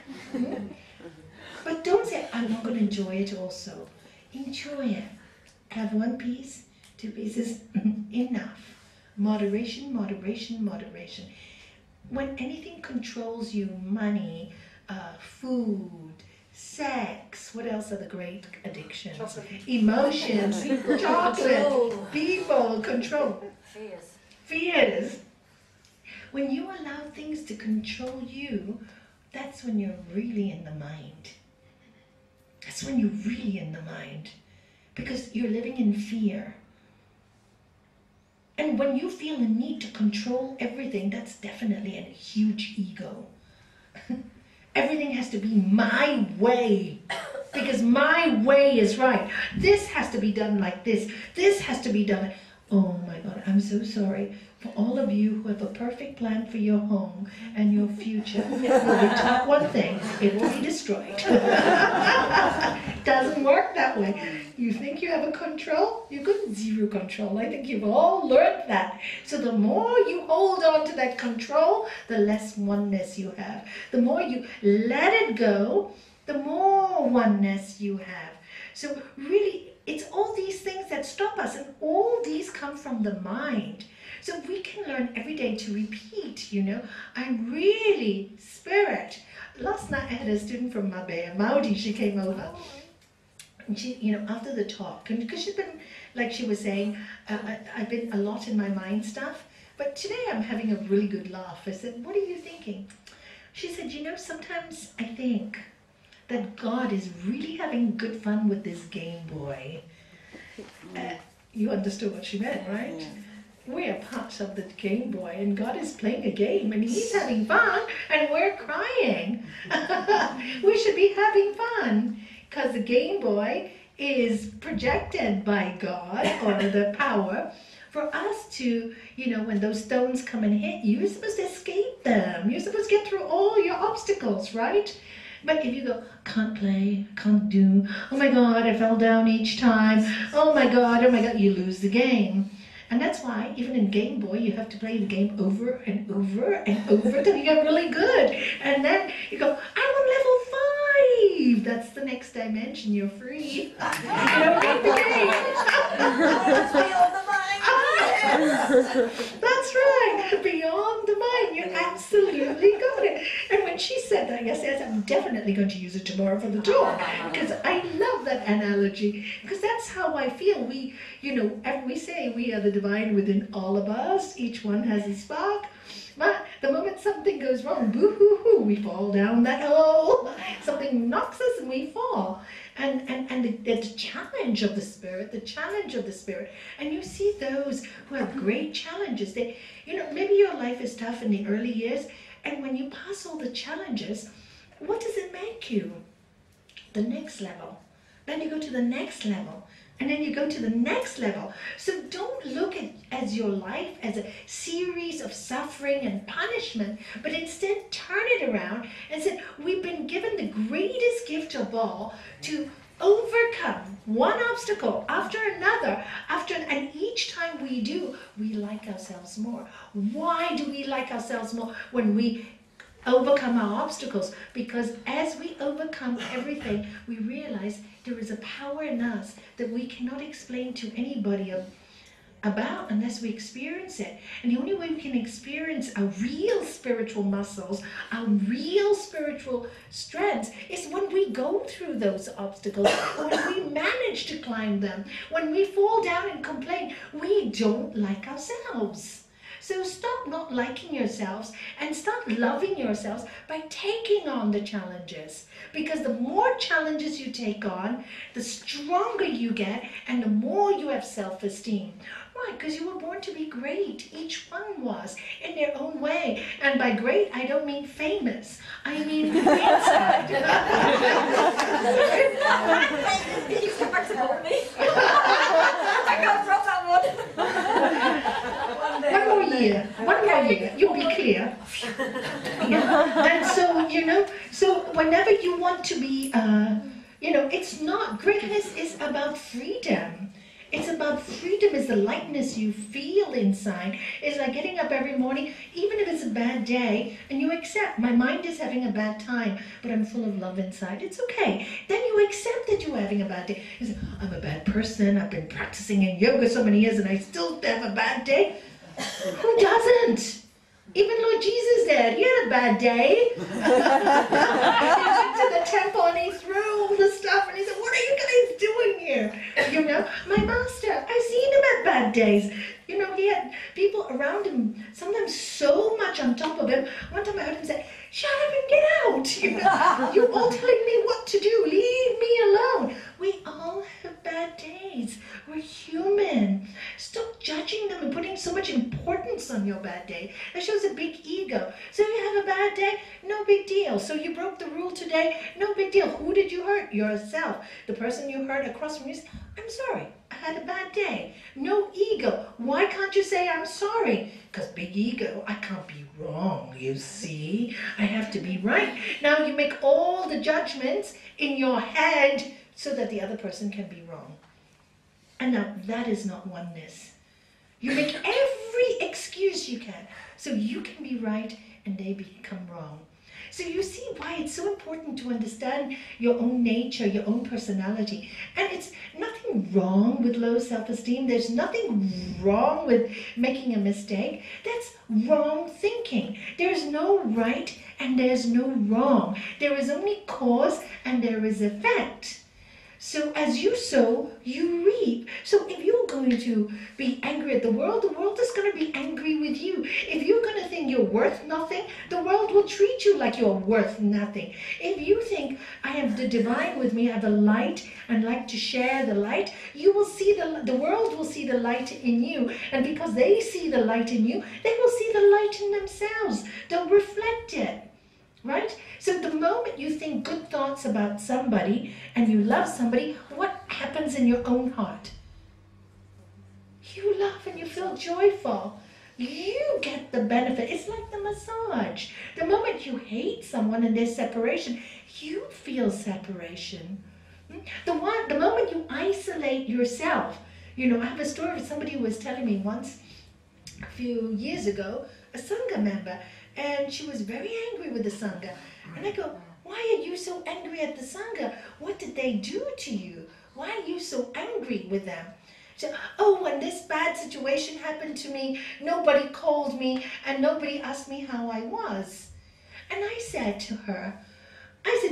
But don't say, I'm not going to enjoy it also. Enjoy it. Have 1 piece, 2 pieces, enough. Moderation, moderation, moderation. When anything controls you, money, food, sex, what else are the great addictions? Chocolate. Emotions, chocolate, people, control. Fears. When you allow things to control you, that's when you're really in the mind. That's when you're really in the mind. Because you're living in fear. And when you feel the need to control everything, that's definitely a huge ego. Everything has to be my way, because my way is right. This has to be done like this. This has to be done. Oh my God, I'm so sorry for all of you who have a perfect plan for your home and your future. You'll be taught one thing, it will be destroyed. Doesn't work that way. You think you have a control? You've got zero control. I think you've all learned that. So the more you hold on to that control, the less oneness you have. The more you let it go, the more oneness you have. So really, it's all these things that stop us, and all these come from the mind. So we can learn every day to repeat, you know, I'm really spirit. Last night I had a student from Mabea, Maudi, she came over. And she, you know, after the talk, and because she's been, like she was saying, I've been a lot in my mind stuff, but today I'm having a really good laugh. I said, what are you thinking? She said, you know, sometimes I think that God is really having good fun with this Game Boy. You understood what she meant, right? Yeah. We're parts of the Game Boy, and God is playing a game, and He's having fun, and we're crying. We should be having fun, because the Game Boy is projected by God, or the power, for us to, you know, when those stones come and hit you, you're supposed to escape them. You're supposed to get through all your obstacles, right? But if you go, can't play, can't do, oh my God, I fell down each time, oh my God, you lose the game. And that's why, even in Game Boy, you have to play the game over and over and over until you get really good. And then you go, I'm on level 5. That's the next dimension, you're free. You don't get the game. That's right, beyond the mind, you absolutely got it. And when she said that yesterday, I said, I'm definitely going to use it tomorrow for the talk, because I love that analogy, because that's how I feel. We, you know, we say we are the divine within all of us, each one has a spark, but the moment something goes wrong, boo-hoo-hoo, we fall down that hole, something knocks us and we fall. And the challenge of the spirit, and you see those who have great challenges, they, you know, maybe your life is tough in the early years, and when you pass all the challenges, what does it make you? The next level. Then you go to the next level. And then you go to the next level. So don't look at your life as a series of suffering and punishment, but instead turn it around and say, we've been given the greatest gift of all to overcome one obstacle after another, and each time we do, we like ourselves more. Why do we like ourselves more when we overcome our obstacles? Because as we overcome everything, we realize there is a power in us that we cannot explain to anybody about unless we experience it. And the only way we can experience our real spiritual muscles, our real spiritual strengths, is when we go through those obstacles, when we manage to climb them. When we fall down and complain, we don't like ourselves. So stop not liking yourselves and start loving yourselves by taking on the challenges. Because the more challenges you take on, the stronger you get and the more you have self-esteem. Why? Because you were born to be great. Each one was in their own way. And by great, I don't mean famous. I mean inside. He's come back to help me. I can't drop that one. One more year. One more year. You'll be clear. Yeah. And so, so whenever you want to be, it's not, greatness is about freedom. It's about freedom. Is the lightness you feel inside. It's like getting up every morning, even if it's a bad day, and you accept, my mind is having a bad time, but I'm full of love inside. It's okay. Then you accept that you're having a bad day. You say, I'm a bad person. I've been practicing in yoga so many years, and I still have a bad day. Who doesn't? Even Lord Jesus did. He had a bad day. He went to the temple and he threw all the stuff and he said, what are you guys doing here? My master, I've seen him at bad days. He had people around him, sometimes so much on top of him. One time I heard him say, shut up and get out. You're all telling me what to do. Leave me alone. We all have bad days. We're human. Stop judging them and putting so much importance on your bad day. That shows a big ego. So you have a bad day? No big deal. So you broke the rule today? No big deal. Who did you hurt? Yourself. The person you hurt across from you said, I'm sorry. I had a bad day. No ego. Why can't you say I'm sorry? Because big ego, I can't be wrong, you see. I have to be right. Now you make all the judgments in your head so that the other person can be wrong. And now that is not oneness. You make every excuse you can so you can be right and they become wrong. So you see why it's so important to understand your own nature, your own personality. And it's nothing wrong with low self-esteem. There's nothing wrong with making a mistake. That's wrong thinking. There's no right and there's no wrong. There is only cause and there is effect. So as you sow, you reap. So if you're going to be angry at the world is going to be angry with you. If you're going to think you're worth nothing, the world will treat you like you're worth nothing. If you think, I have the divine with me, I have the light, and like to share the light, you will see the world will see the light in you. And because they see the light in you, they will see the light in themselves. They'll reflect it. Right? So the moment you think good thoughts about somebody and you love somebody, what happens in your own heart? You love and you feel joyful. You get the benefit. It's like the massage. The moment you hate someone and there's separation, you feel separation. The moment you isolate yourself, I have a story of somebody who was telling me once, a few years ago, a Sangha member, and she was very angry with the Sangha. And I go, why are you so angry at the Sangha? What did they do to you? Why are you so angry with them? She said, oh, when this bad situation happened to me, nobody called me and nobody asked me how I was. And I said to her,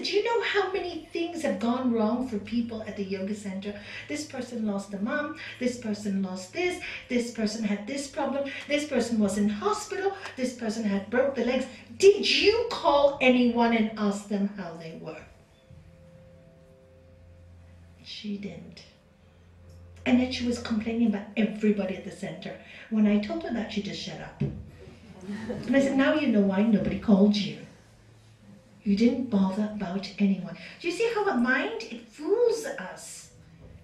do you know how many things have gone wrong for people at the yoga center? This person lost a mom, this person lost this person had this problem, this person was in hospital, this person had broke the legs. Did you call anyone and ask them how they were? She didn't. And then she was complaining about everybody at the center. When I told her that, she just shut up. And I said, now you know why nobody called you. You didn't bother about anyone. Do you see how a mind, it fools us.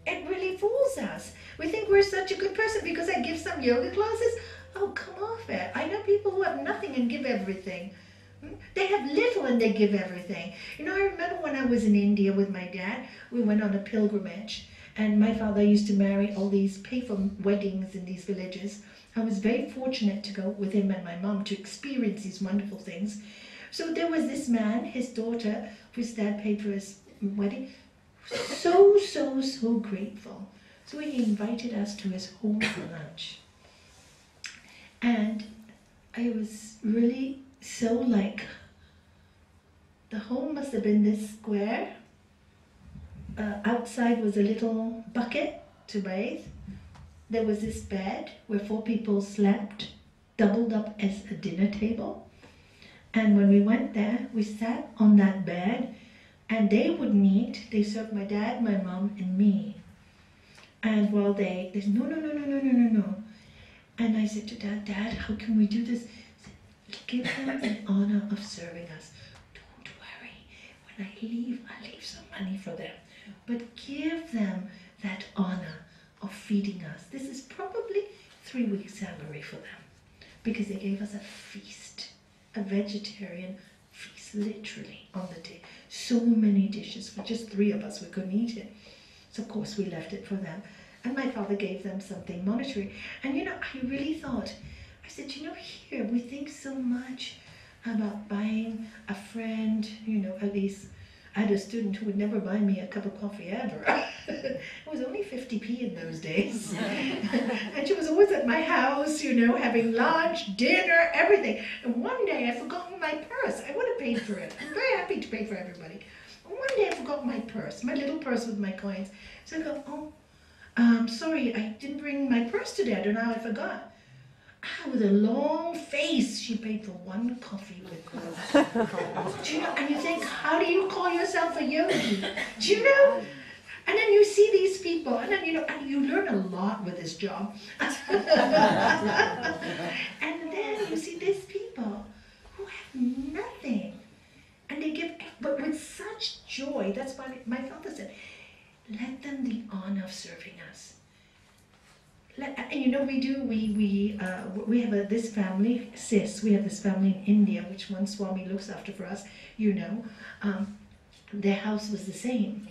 it really fools us. We think we're such a good person because I give some yoga classes. Oh, come off it. I know people who have nothing and give everything. They have little and they give everything. You know, I remember when I was in India with my dad, we went on a pilgrimage, and my father used to marry all these, pay for weddings in these villages. I was very fortunate to go with him and my mom to experience these wonderful things. So there was this man, his daughter, whose dad paid for his wedding, so grateful. So he invited us to his home for lunch. And I was really so like, the home must have been this square. Outside was a little bucket to bathe. There was this bed where 4 people slept, doubled up as a dinner table. And when we went there, we sat on that bed, and they wouldn't eat. They served my dad, my mom, and me. And while they said, no. And I said to Dad, how can we do this? He said, give them the honor of serving us. Don't worry, when I leave, I'll leave some money for them. But give them that honor of feeding us. This is probably 3 weeks' salary for them, because they gave us a feast, a vegetarian feast, literally on the day. So many dishes for just 3 of us. We couldn't eat it. So of course we left it for them. And my father gave them something monetary. And you know, I really thought, I said, you know, here we think so much about buying a friend, you know, at least I had a student who would never buy me a cup of coffee ever. It was only 50p in those days. And she was always at my house, you know, having lunch, dinner, everything. And one day I forgot my purse. I would have paid for it. I'm very happy to pay for everybody. And one day I forgot my purse, my little purse with my coins. So I go, sorry, I didn't bring my purse today. I don't know how I forgot. With a long face, she paid for 1 coffee with me. Do you know? And you think, how do you call yourself a yogi? Do you know? And then you see these people, and then you know, and you learn a lot with this job. And then you see these people who have nothing, and they give, but with such joy. That's why my father said, let them the honor of serving us. And you know, we have this family, sis, we have this family in India, which one Swami looks after for us, you know. Their house was the same.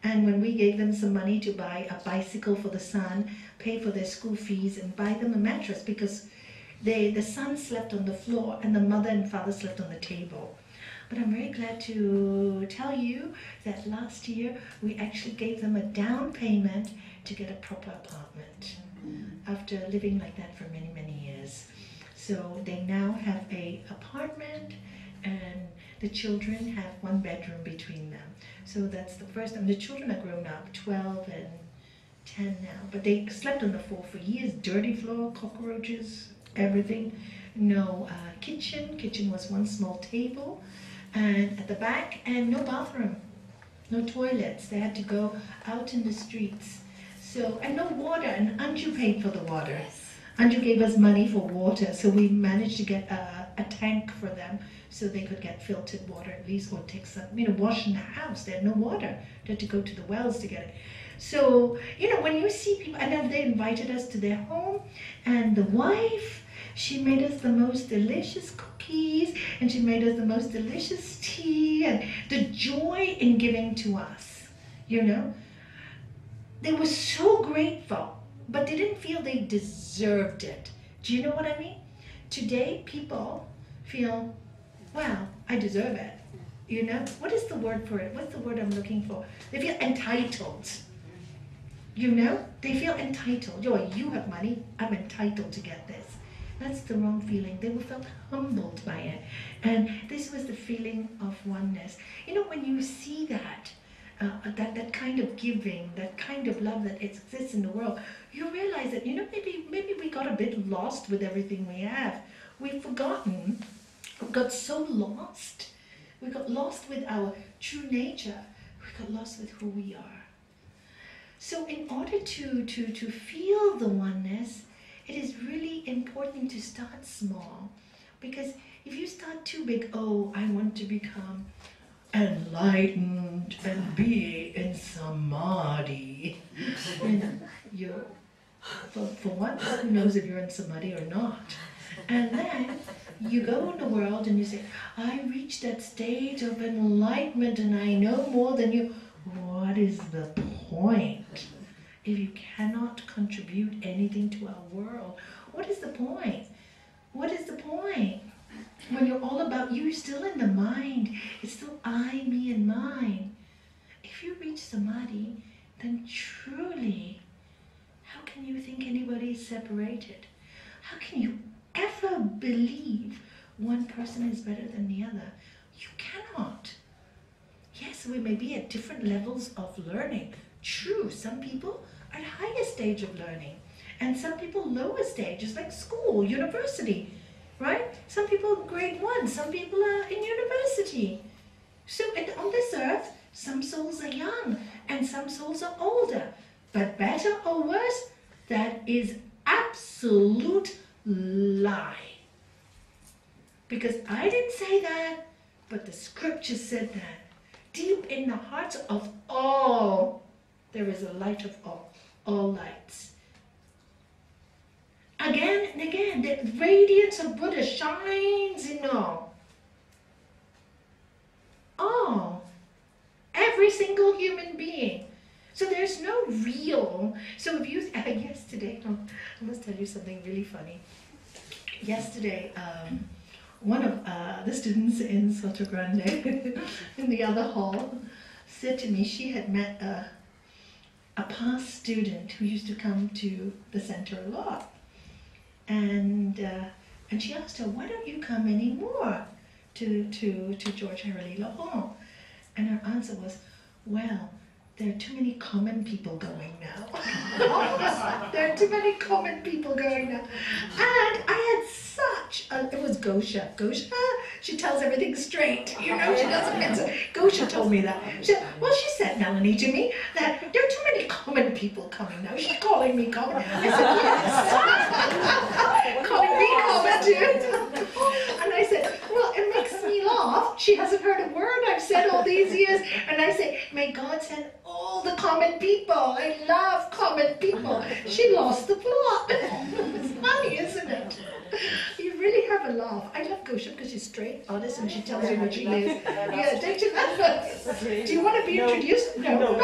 And when we gave them some money to buy a bicycle for the son, pay for their school fees, and buy them a mattress, because the son slept on the floor and the mother and father slept on the table. But I'm very glad to tell you that last year we actually gave them a down payment to get a proper apartment after living like that for many, many years. So they now have an apartment, and the children have 1 bedroom between them. So that's the first, and the children are grown up, 12 and 10 now. But they slept on the floor for years, dirty floor, cockroaches, everything. No kitchen. Kitchen was 1 small table, and at the back, and no bathroom, no toilets. They had to go out in the streets. So, and no water, and Anju paid for the water. Yes. Anju gave us money for water, so we managed to get a tank for them so they could get filtered water at least, or take some, you know, wash in the house. They had no water. They had to go to the wells to get it. So, you know, when you see people, and then they invited us to their home, and the wife, she made us the most delicious cookies, and she made us the most delicious tea, and the joy in giving to us, you know. They were so grateful, but they didn't feel they deserved it. Do you know what I mean? Today, people feel, well, I deserve it. You know? What is the word for it? What's the word I'm looking for? They feel entitled. You know? They feel entitled. Oh, you have money, I'm entitled to get this. That's the wrong feeling. They felt humbled by it. And this was the feeling of oneness. You know, when you see that, that kind of giving, that kind of love that exists in the world, you realize that, you know, maybe we got a bit lost with everything we have. We've forgotten, we got so lost. We got lost with our true nature. We got lost with who we are. So in order to feel the oneness, it is really important to start small. Because if you start too big, oh, I want to become enlightened and be in samadhi. And you, for once, who knows if you're in samadhi or not? And then you go in the world and you say, I reached that stage of enlightenment and I know more than you. What is the point? If you cannot contribute anything to our world, what is the point? What is the point? When you're all about you, still in the mind. It's still I, me, and mine. If you reach samadhi, then truly, how can you think anybody is separated? How can you ever believe one person is better than the other? You cannot. Yes, we may be at different levels of learning. True, some people are at higher stage of learning, and some people lower stages, like school, university, right? Some people grade 1, some people are in university. So on this earth, some souls are young, and some souls are older. But better or worse, that is absolute lie. Because I didn't say that, but the scripture said that. Deep in the hearts of all, there is a light of all lights. Again and again, the radiance of Buddha shines in all. All. Every single human being. So there's no real. So if you, yesterday, I must tell you something really funny. Yesterday, one of the students in Soto Grande, in the other hall, said to me she had met a past student who used to come to the center a lot. And she asked her, why don't you come anymore to George Haralila Hall? And her answer was, well, there are too many common people going now. There are too many common people going now. And I had such a, it was Gosha. Gosha, she tells everything straight. You know, she doesn't miss it. Gosha told me that. She said, Nalanie, to me, that there are too many common people coming now. She's calling me common. I said, yes. Calling me common too. And I said, well, it makes me laugh. She hasn't heard a word I've said all these years. And I say, may God send all the common people. I love common people. She lost the plot. It's funny, isn't it? You really have a laugh. I love Gosha because she's straight, honest, and she tells you what she is. Yeah, don't you love her? Do you want to be introduced? No.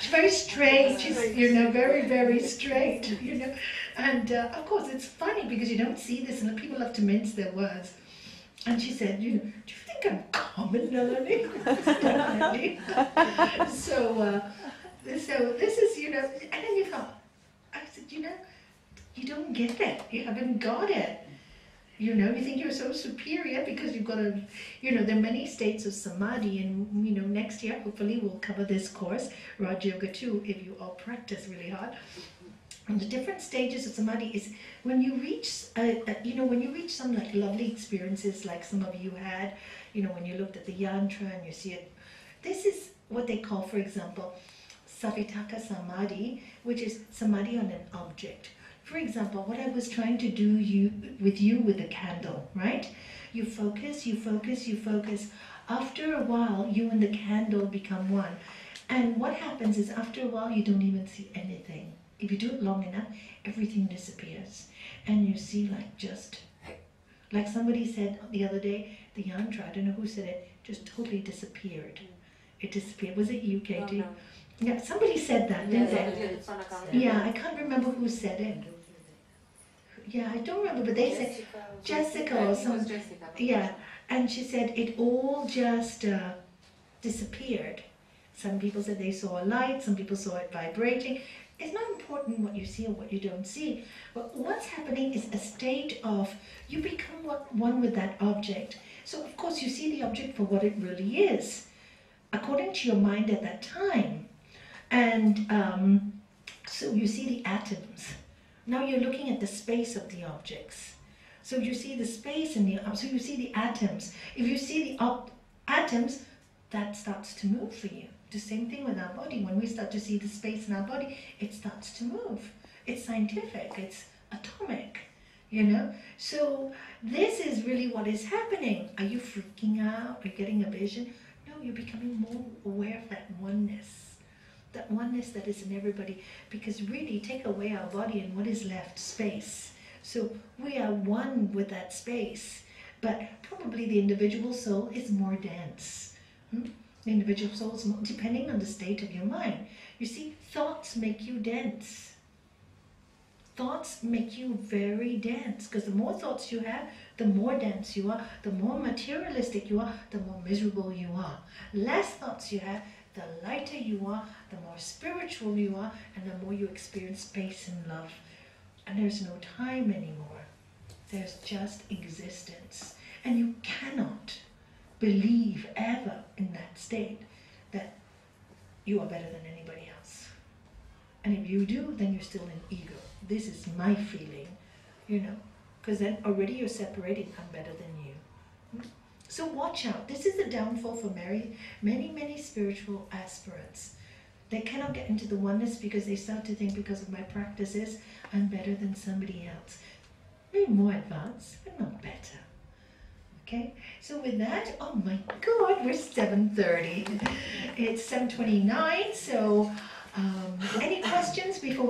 She's very straight. She's, very, very straight, And of course, it's funny because you don't see this, and people love to mince their words. And she said, do you think I'm common, Nalanie? Definitely. So this is, and then you thought, I said, you don't get it. You haven't got it. You think you're so superior because you've got there are many states of samadhi, and, next year, hopefully, we'll cover this course, Raj Yoga 2, if you all practice really hard. And the different stages of samadhi is when you reach, when you reach some like lovely experiences like some of you had, when you looked at the yantra and you see it. This is what they call, for example, savitaka samadhi, which is samadhi on an object. For example, what I was trying to do with the candle, right? You focus, you focus, you focus. After a while, you and the candle become one. And what happens is after a while, you don't even see anything. If you do it long enough, everything disappears. And you see like somebody said the other day, the yantra, I don't know who said it, just totally disappeared. It disappeared. Was it you, Katie? Oh, no. Yeah, somebody said that, didn't they? Yeah, I can't remember who said it. Yeah, I don't remember, but they said Jessica or something. Yeah, and she said it all just disappeared. Some people said they saw a light, some people saw it vibrating. It's not important what you see or what you don't see, but what's happening is a state of you become one with that object. So of course you see the object for what it really is, according to your mind at that time. And so you see the atoms. Now you're looking at the space of the objects. So you see the space in so you see the atoms. If you see the atoms, that starts to move for you. The same thing with our body. When we start to see the space in our body, it starts to move. It's scientific, it's atomic. you know. So this is really what is happening. Are you freaking out? Are you getting a vision? No, you're becoming more aware of that oneness. That oneness that is in everybody. Because really, take away our body and what is left? Space. So we are one with that space. But probably the individual soul is more dense. The individual soul is more, depending on the state of your mind. You see, thoughts make you dense. Thoughts make you very dense, because the more thoughts you have, the more dense you are, the more materialistic you are, the more miserable you are. Less thoughts you have, the lighter you are, the more spiritual you are, and the more you experience space and love. And there's no time anymore. There's just existence. And you cannot believe ever in that state that you are better than anybody else. And if you do, then you're still in ego. This is my feeling, you know, because then already you're separating, I'm better than you. So watch out. This is the downfall for many spiritual aspirants. They cannot get into the oneness because they start to think, because of my practices, I'm better than somebody else. Maybe more advanced, but not better. Okay, so with that, oh my God, we're 7:30. It's 7:29, so any questions before